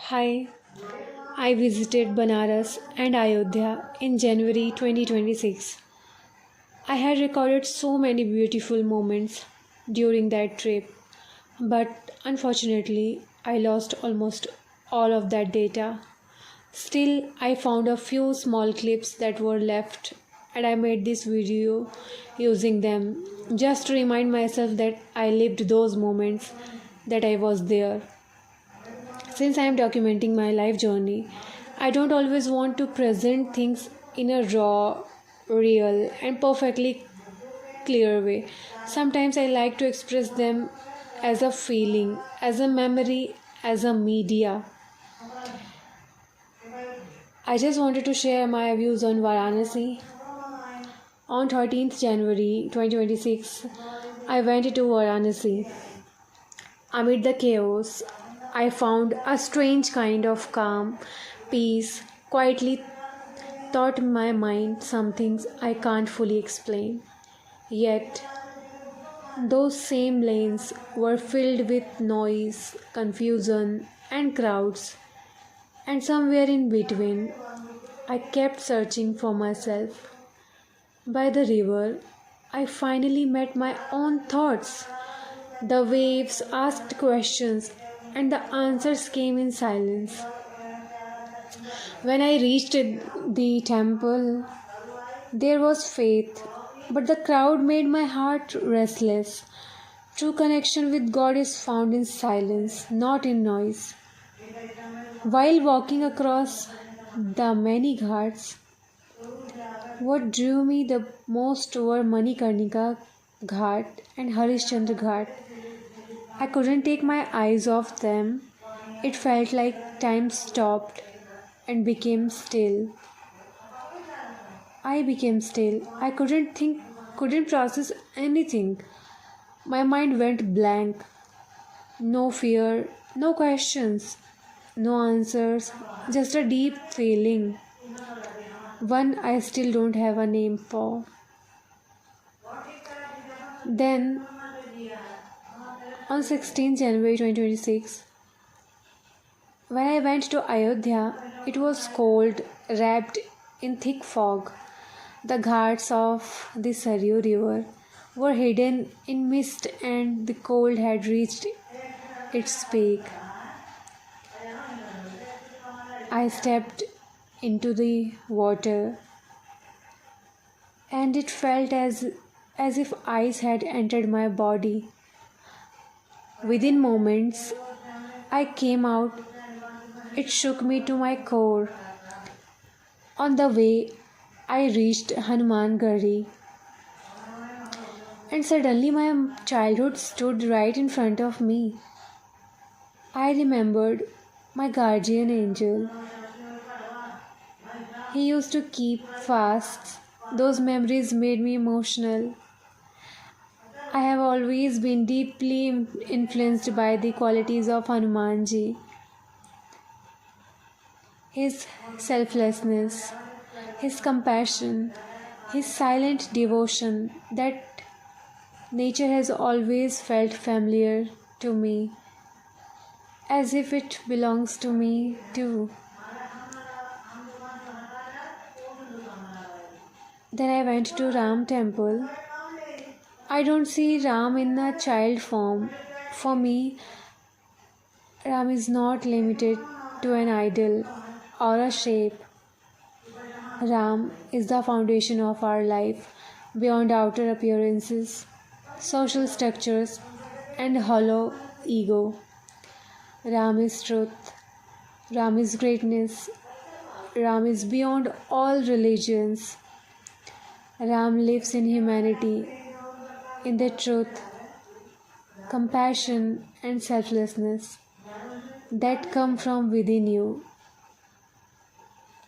Hi, I visited Banaras and Ayodhya in January 2026. I had recorded so many beautiful moments during that trip, but unfortunately, I lost almost all of that data. Still, I found a few small clips that were left, and I made this video using them just to remind myself that I lived those moments, that I was there. Since I am documenting my life journey, I don't always want to present things in a raw, real, and perfectly clear way. Sometimes I like to express them as a feeling, as a memory, as a media. I just wanted to share my views on Varanasi. On 13th January 2026, I went to Varanasi. Amid the chaos, I found a strange kind of calm, peace, quietly taught my mind some things I can't fully explain. Yet, those same lanes were filled with noise, confusion, and crowds, and somewhere in between, I kept searching for myself. By the river, I finally met my own thoughts. The waves asked questions, and the answers came in silence. When I reached the temple, there was faith, but the crowd made my heart restless. True connection with God is found in silence, not in noise. While walking across the many ghats, what drew me the most were Manikarnika Ghat and Harishchandra Ghat. I couldn't take my eyes off them. It felt like time stopped and became still. I became still. I couldn't think, couldn't process anything. My mind went blank. No fear, no questions, no answers, just a deep feeling. One I still don't have a name for. Then, on 16th January 2026, when I went to Ayodhya, it was cold, wrapped in thick fog. The ghats of the Saryu River were hidden in mist, and the cold had reached its peak. I stepped into the water, and it felt as if ice had entered my body. Within moments, I came out. It shook me to my core. On the way, I reached Hanuman Gari, and suddenly my childhood stood right in front of me. I remembered my guardian angel. He used to keep fasts. Those memories made me emotional. I have always been deeply influenced by the qualities of Hanumanji. His selflessness, his compassion, his silent devotion, that nature has always felt familiar to me, as if it belongs to me too. Then I went to Ram temple. I don't see Ram in a child form. For me, Ram is not limited to an idol or a shape. Ram is the foundation of our life beyond outer appearances, social structures, and hollow ego. Ram is truth. Ram is greatness. Ram is beyond all religions. Ram lives in humanity, in the truth, compassion, and selflessness that come from within you.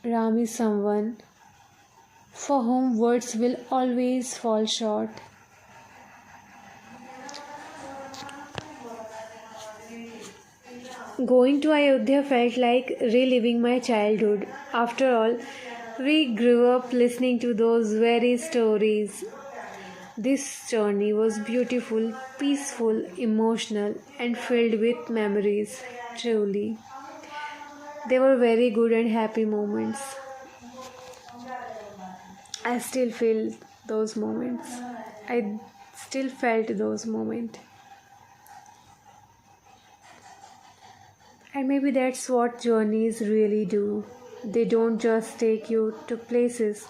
Ram is someone for whom words will always fall short. Going to Ayodhya felt like reliving my childhood. After all, we grew up listening to those very stories. This journey was beautiful, peaceful, emotional, and filled with memories, truly. They were very good and happy moments. I still feel those moments. I still felt those moments. And maybe that's what journeys really do. They don't just take you to places,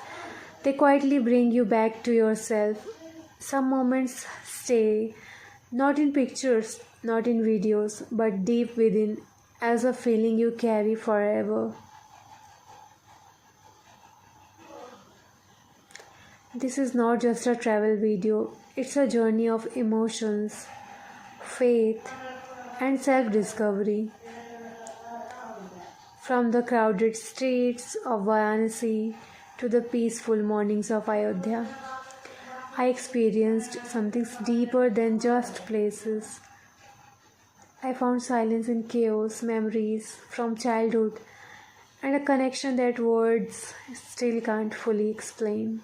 they quietly bring you back to yourself. Some moments stay, not in pictures, not in videos, but deep within, as a feeling you carry forever. This is not just a travel video, it's a journey of emotions, faith, and self discovery. From the crowded streets of Varanasi to the peaceful mornings of Ayodhya, I experienced something deeper than just places. I found silence in chaos, memories from childhood, and a connection that words still can't fully explain.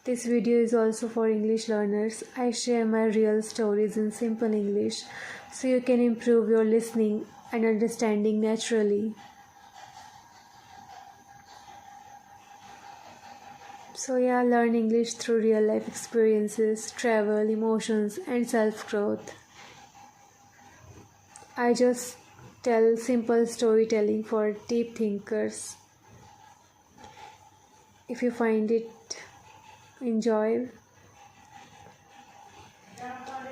This video is also for English learners. I share my real stories in simple English so you can improve your listening and understanding naturally. So yeah, learn English through real life experiences, travel, emotions, and self growth. I just tell simple storytelling for deep thinkers. If you find it enjoy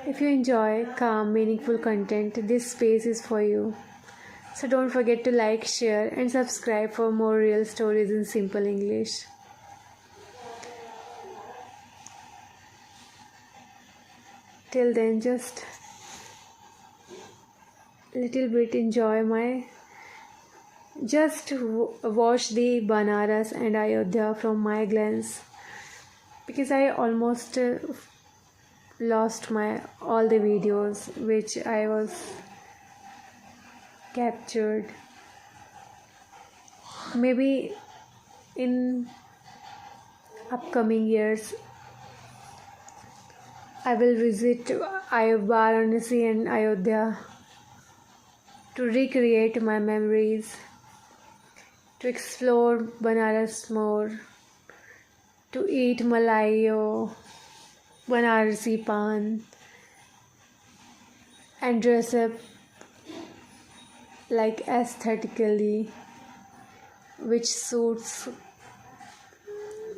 If you enjoy calm, meaningful content, this space is for you. So don't forget to like, share, and subscribe for more real stories in simple English. Till then, just little bit enjoy my watch the Banaras and Ayodhya from my glance, because I almost lost my all the videos which I was captured. Maybe in upcoming years I will visit Varanasi and Ayodhya to recreate my memories, to explore Banaras more, to eat Malayo, Banarasi pan, and dress up like aesthetically, which suits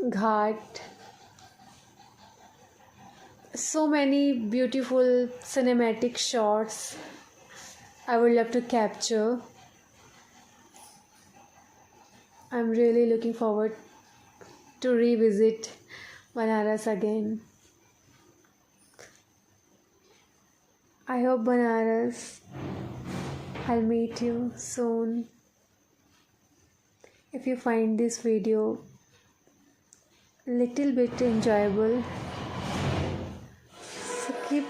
Ghat. So many beautiful cinematic shots I would love to capture. I'm really looking forward to revisit Banaras again. I hope Banaras, I'll meet you soon. If you find this video little bit enjoyable, so keep